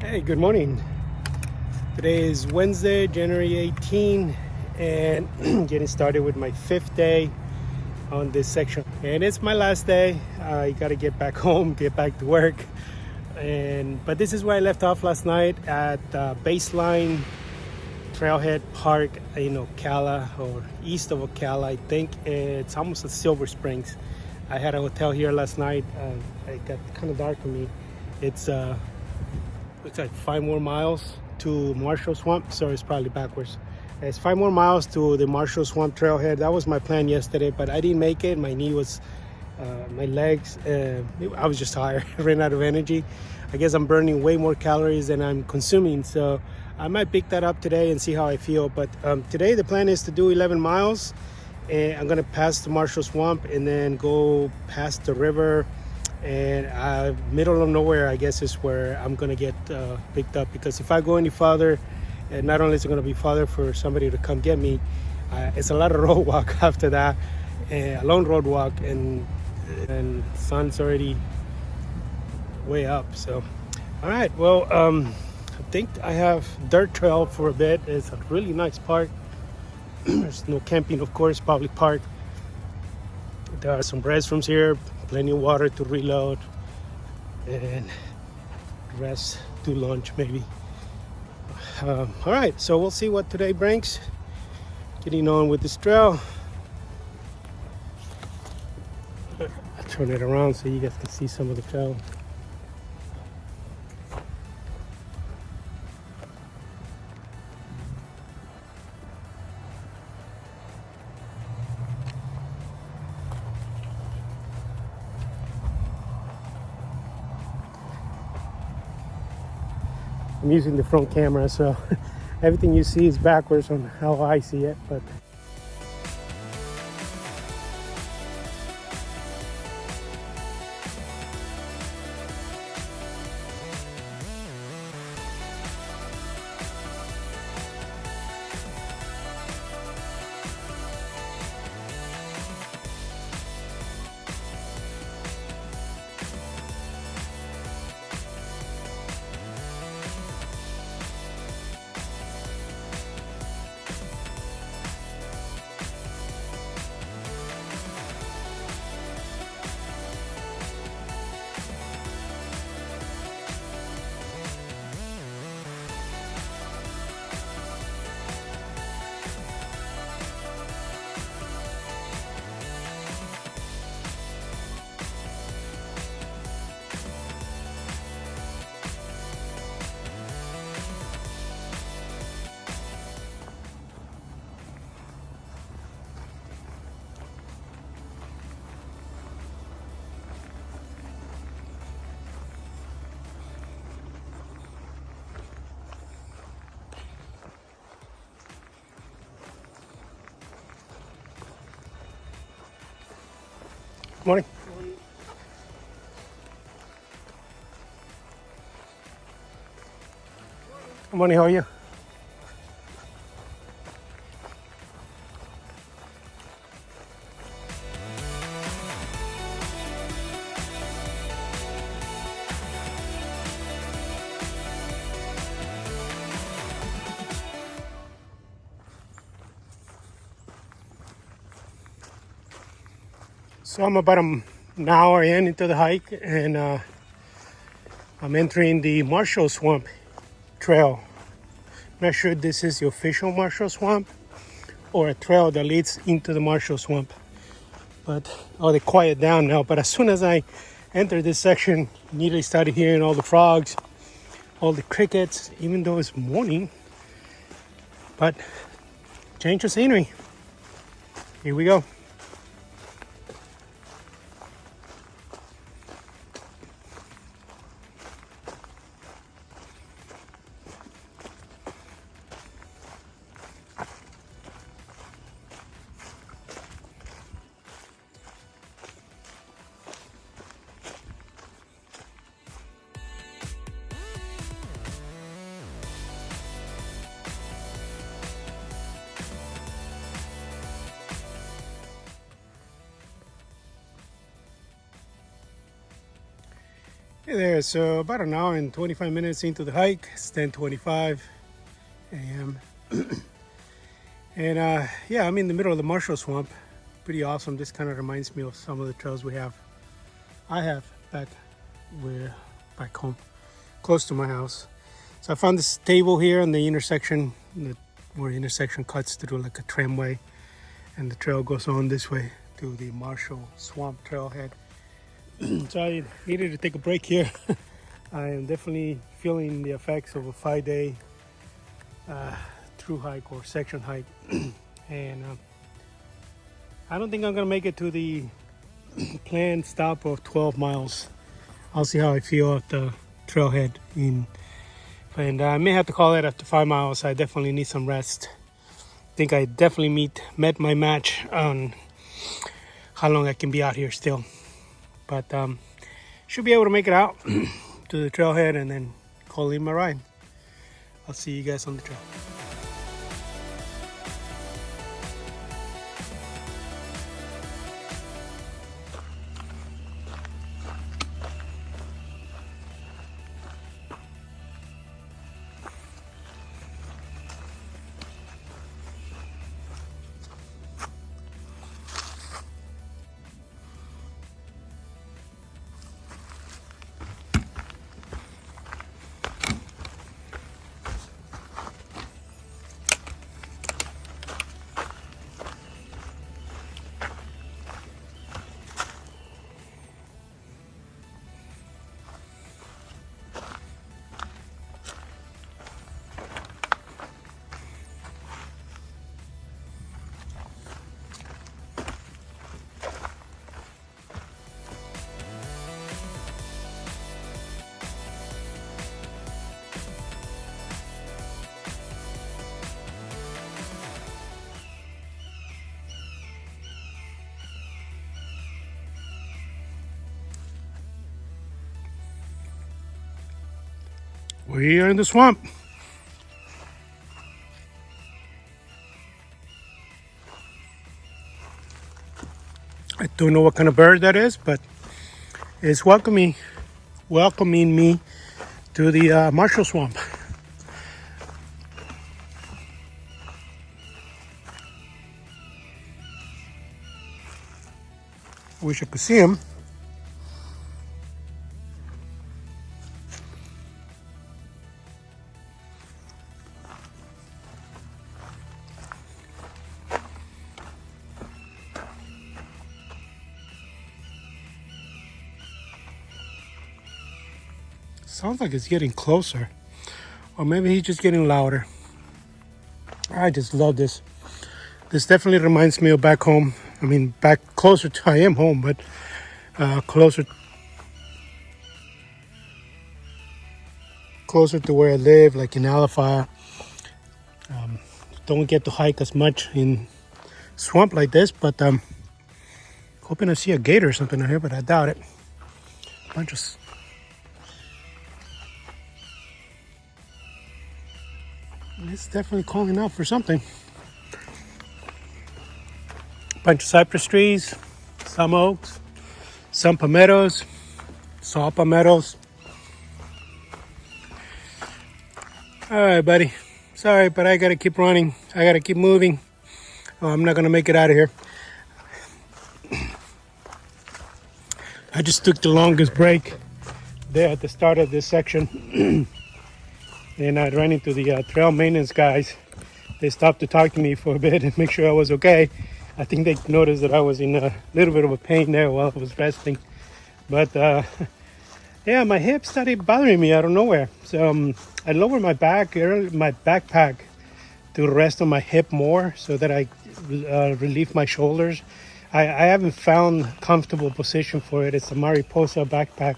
Hey, good morning. Today is Wednesday, January 18, and getting started with my fifth day on this section. And it's my last day. I got to get back home, get back to work. But this is where I left off last night at Baseline Trailhead Park in Ocala, or east of Ocala. I think it's almost at Silver Springs. I had a hotel here last night. It got kind of dark for me. It's like 5 more miles to Marshall Swamp. Sorry, it's probably backwards. It's 5 more miles to the Marshall Swamp trailhead. That was my plan yesterday, but I didn't make it. My knee was, my legs, I was just tired. I ran out of energy. I guess I'm burning way more calories than I'm consuming. So I might pick that up today and see how I feel. But today the plan is to do 11 miles. And I'm gonna pass the Marshall Swamp and then go past the river. And middle of nowhere, I guess, is where I'm gonna get picked up, because if I go any farther, not only is it gonna be farther for somebody to come get me, it's a lot of road walk after that, a long road walk, and sun's already way up. So all right, well, I think I have dirt trail for a bit. It's a really nice park. There's no camping, of course, public park. There are some restrooms here, plenty of water to reload, and rest to lunch maybe. All right, so we'll see what today brings. Getting on with this trail. I'll turn it around so you guys can see some of the trail. I'm using the front camera, so everything you see is backwards on how I see it, but morning. Good morning, how are you? So I'm about an hour into the hike, and I'm entering the Marshall Swamp trail. Not sure if this is the official Marshall Swamp or a trail that leads into the Marshall Swamp. But they quiet down now. But as soon as I entered this section, immediately started hearing all the frogs, all the crickets, even though it's morning. But change of scenery. Here we go. Hey there, so about an hour and 25 minutes into the hike. It's 10:25 a.m. And yeah, I'm in the middle of the Marshall Swamp. Pretty awesome. This kind of reminds me of some of the trails I have back home, close to my house. So I found this table here on the intersection, where the intersection cuts through like a tramway, and the trail goes on this way to the Marshall Swamp trailhead. So I needed to take a break here. I am definitely feeling the effects of a 5-day through hike or section hike, and I don't think I'm gonna make it to the planned stop of 12 miles. I'll see how I feel at the trailhead and I may have to call it after 5 miles. I definitely need some rest. I think I definitely met my match on how long I can be out here still, but should be able to make it out to the trailhead and then call in my ride. I'll see you guys on the trail. We are in the swamp. I don't know what kind of bird that is, but it's welcoming me to the Marshall Swamp. Wish I could see him. Sounds like it's getting closer, or maybe he's just getting louder. I just love this. This definitely reminds me of back home. I mean, back closer to I am home, but closer to where I live, like in Alafaya. Don't get to hike as much in swamp like this, but hoping I see a gator or something out here, but I doubt it. Bunch of It's definitely calling out for something. Bunch of cypress trees, some oaks, some palmettos, saw palmettos. All right, buddy. Sorry, but I gotta keep running. I gotta keep moving. Oh, I'm not gonna make it out of here. I just took the longest break there at the start of this section. And I ran into the trail maintenance guys. They stopped to talk to me for a bit and make sure I was okay. I think they noticed that I was in a little bit of a pain there while I was resting. But yeah, my hip started bothering me out of nowhere. So I lowered my backpack to rest on my hip more so that I relieve my shoulders. I haven't found a comfortable position for it. It's a Mariposa backpack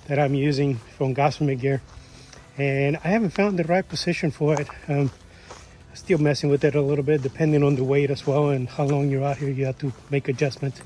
that I'm using from Gossamer Gear. And I haven't found the right position for it. Still messing with it a little bit, depending on the weight as well and how long you're out here. You have to make adjustments.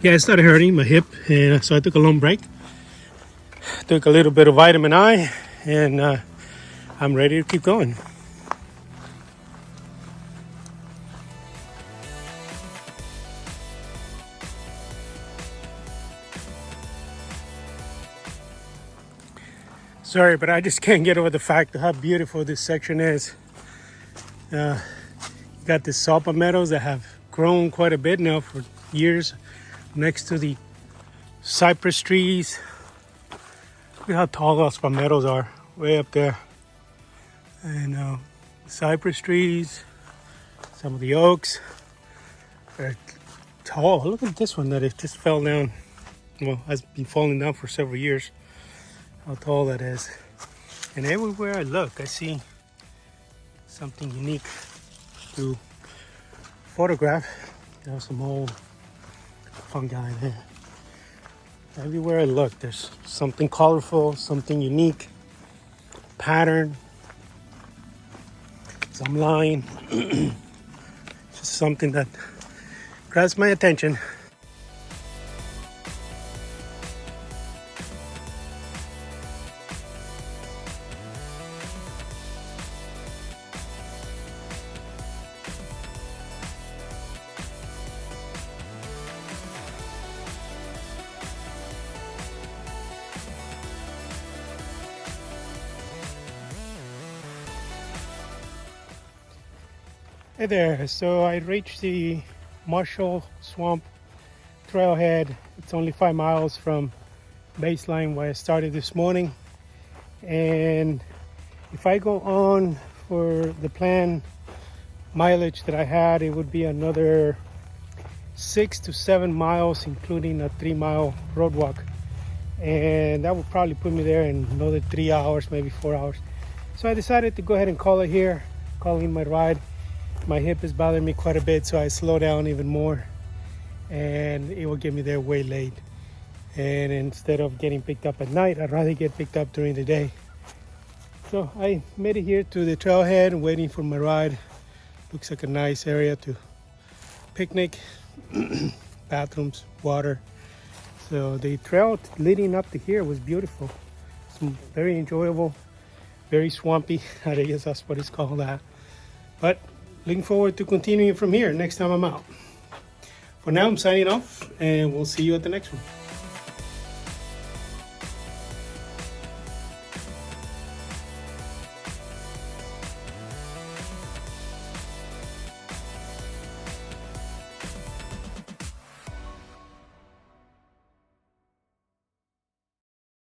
Yeah, it started hurting my hip, and so I took a long break. Took a little bit of vitamin I, and I'm ready to keep going. Sorry, but I just can't get over the fact of how beautiful this section is. You got the saw palmettos that have grown quite a bit now for years next to the cypress trees. Look at how tall those palmettos are, way up there. And cypress trees, some of the oaks are tall. Look at this one that it just fell down. Well, has been falling down for several years. How tall that is. And everywhere I look, I see something unique to photograph. There's some old fungi in there. Everywhere I look, there's something colorful, something unique, pattern, some line. Just something that grabs my attention. Hey there, so I reached the Marshall Swamp trailhead. It's only 5 miles from baseline where I started this morning. And if I go on for the planned mileage that I had, it would be another 6 to 7 miles, including a 3-mile road walk. And that would probably put me there in another 3 hours, maybe 4 hours. So I decided to go ahead and call it here, calling my ride. My hip is bothering me quite a bit, so I slow down even more, and it will get me there way late. And instead of getting picked up at night, I'd rather get picked up during the day. So I made it here to the trailhead, waiting for my ride. Looks like a nice area to picnic, bathrooms, water. So the trail leading up to here was beautiful. It's very enjoyable, very swampy. I guess that's what it's called that. But looking forward to continuing from here next time I'm out. For now, I'm signing off, and we'll see you at the next one.